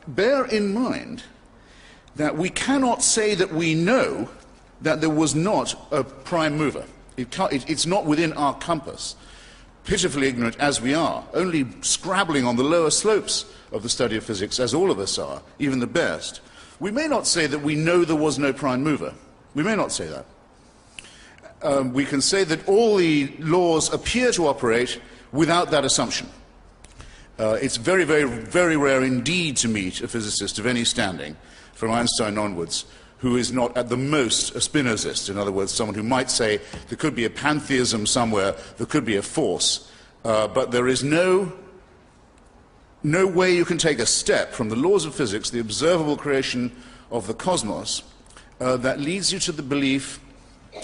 bear in mind that we cannot say that we know that there was not a prime mover. It's not within our compass. Pitifully ignorant as we are, only scrabbling on the lower slopes of the study of physics, as all of us are, even the best, we may not say that we know there was no prime mover. We may not say that. We can say that all the laws appear to operate without that assumption. It's very, very, very rare indeed to meet a physicist of any standing, from Einstein onwards, who is not at the most a Spinozist. In other words, someone who might say there could be a pantheism somewhere, there could be a force, but there is no way you can take a step from the laws of physics, the observable creation of the cosmos, that leads you to the belief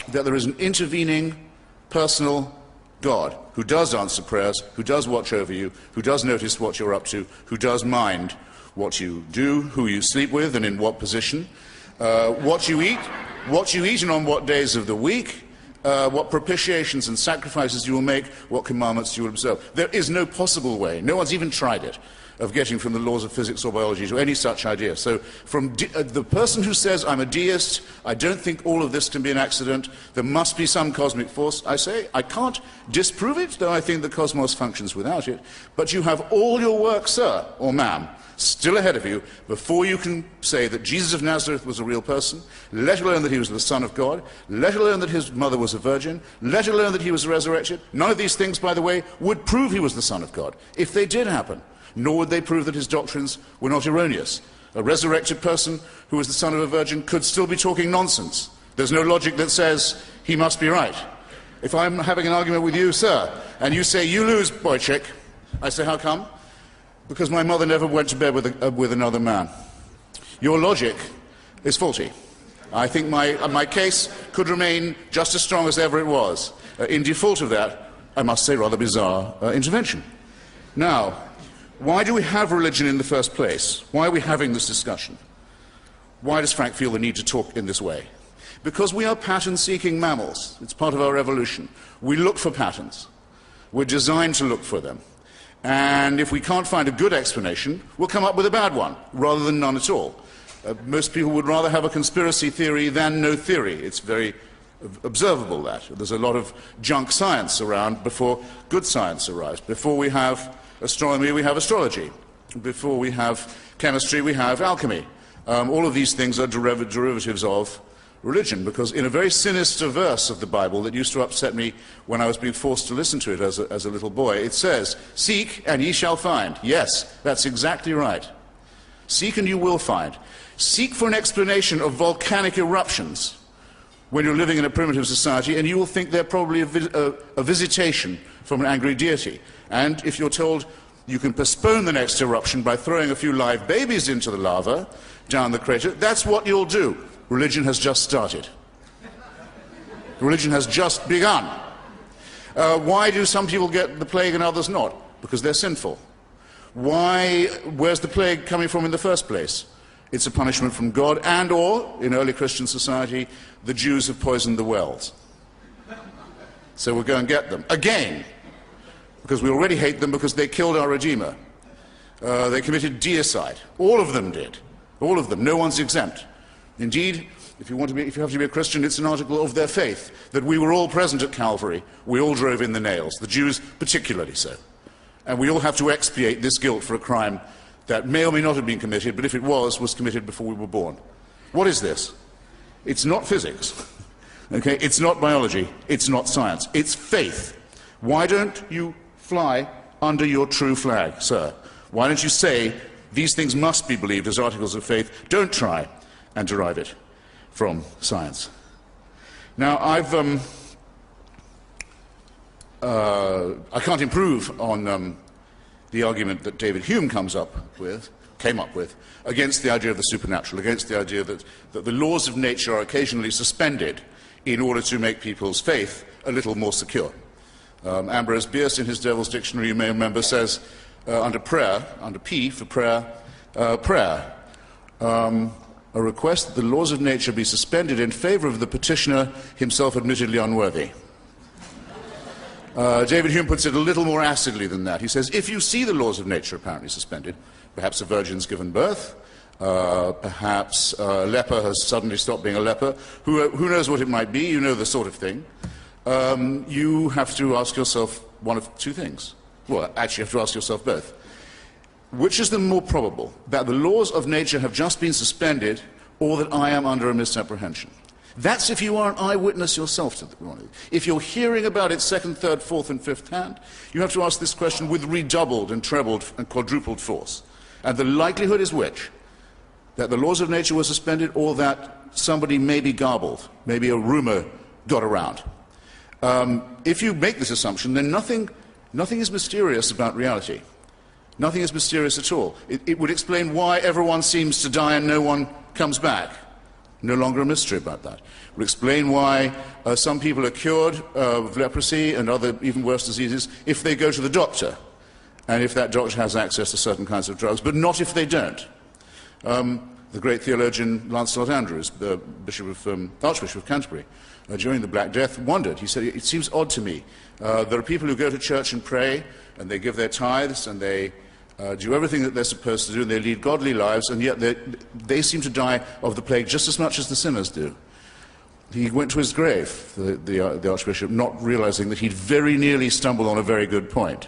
that there is an intervening personal God who does answer prayers, who does watch over you, who does notice what you're up to, who does mind what you do, who you sleep with and in what position, what you eat and on what days of the week, what propitiations and sacrifices you will make, what commandments you will observe. There is no possible way, no one's even tried it, of getting from the laws of physics or biology to any such idea. So from the person who says, I'm a deist, I don't think all of this can be an accident, there must be some cosmic force, I say, I can't disprove it, though I think the cosmos functions without it, but you have all your work, sir, or ma'am, still ahead of you before you can say that Jesus of Nazareth was a real person, let alone that he was the Son of God, let alone that his mother was a virgin, let alone that he was resurrected. None of these things, by the way, would prove he was the Son of God, if they did happen. Nor would they prove that his doctrines were not erroneous. A resurrected person who was the son of a virgin could still be talking nonsense. There's no logic that says he must be right. If I'm having an argument with you, sir, and you say, you lose, boy chick, I say, how come? Because my mother never went to bed with another man. Your logic is faulty. I think my case could remain just as strong as ever it was. In default of that, I must say, rather bizarre intervention. Now, why do we have religion in the first place? Why are we having this discussion? Why does Frank feel the need to talk in this way? Because we are pattern-seeking mammals. It's part of our evolution. We look for patterns. We're designed to look for them. And if we can't find a good explanation, we'll come up with a bad one, rather than none at all. Most people would rather have a conspiracy theory than no theory. It's very observable that. There's a lot of junk science around before good science arrives. Before we have astronomy, we have astrology. Before we have chemistry, we have alchemy. All of these things are derivatives of religion, because in a very sinister verse of the Bible that used to upset me when I was being forced to listen to it as a little boy, it says, seek and ye shall find. Yes, that's exactly right. Seek and you will find. Seek for an explanation of volcanic eruptions when you're living in a primitive society, and you will think they're probably a visitation from an angry deity. And if you're told you can postpone the next eruption by throwing a few live babies into the lava down the crater, that's what you'll do. Religion has just started. Religion has just begun. Why do some people get the plague and others not? Because they're sinful. Where's the plague coming from in the first place? It's a punishment from God, and or, in early Christian society, the Jews have poisoned the wells. So we'll go and get them. Again. Because we already hate them because they killed our Redeemer. They committed deicide. All of them did. All of them. No one's exempt. Indeed, if you have to be a Christian, it's an article of their faith that we were all present at Calvary. We all drove in the nails, the Jews particularly so. And we all have to expiate this guilt for a crime that may or may not have been committed, but if it was committed before we were born. What is this? It's not physics. Okay? It's not biology. It's not science. It's faith. Why don't you fly under your true flag, sir? Why don't you say these things must be believed as articles of faith? Don't try and derive it from science. Now, I can't improve on the argument that David Hume came up with, against the idea of the supernatural, against the idea that the laws of nature are occasionally suspended in order to make people's faith a little more secure. Ambrose Bierce, in his Devil's Dictionary, you may remember, says, under prayer, under P for prayer, a request that the laws of nature be suspended in favor of the petitioner, himself admittedly unworthy. David Hume puts it a little more acidly than that. He says, if you see the laws of nature apparently suspended, Perhaps a virgin's given birth. Perhaps a leper has suddenly stopped being a leper. Who knows what it might be? You know the sort of thing. You have to ask yourself one of two things. Well, actually, you have to ask yourself both. Which is the more probable, that the laws of nature have just been suspended, or that I am under a misapprehension? That's if you are an eyewitness yourself to the wrong. If you're hearing about it second, third, fourth, and fifth hand, you have to ask this question with redoubled and trebled and quadrupled force. And the likelihood is which? That the laws of nature were suspended, or that somebody maybe garbled, maybe a rumor got around. If you make this assumption, then nothing is mysterious about reality. Nothing is mysterious at all. It would explain why everyone seems to die and no one comes back. No longer a mystery about that. It would explain why some people are cured of leprosy and other even worse diseases if they go to the doctor, and if that doctor has access to certain kinds of drugs, but not if they don't. The great theologian Lancelot Andrewes, the Archbishop of Canterbury, during the Black Death, wondered. He said, it seems odd to me. There are people who go to church and pray, and they give their tithes, and they do everything that they're supposed to do, and they lead godly lives, and yet they seem to die of the plague just as much as the sinners do. He went to his grave, the Archbishop, not realizing that he'd very nearly stumbled on a very good point.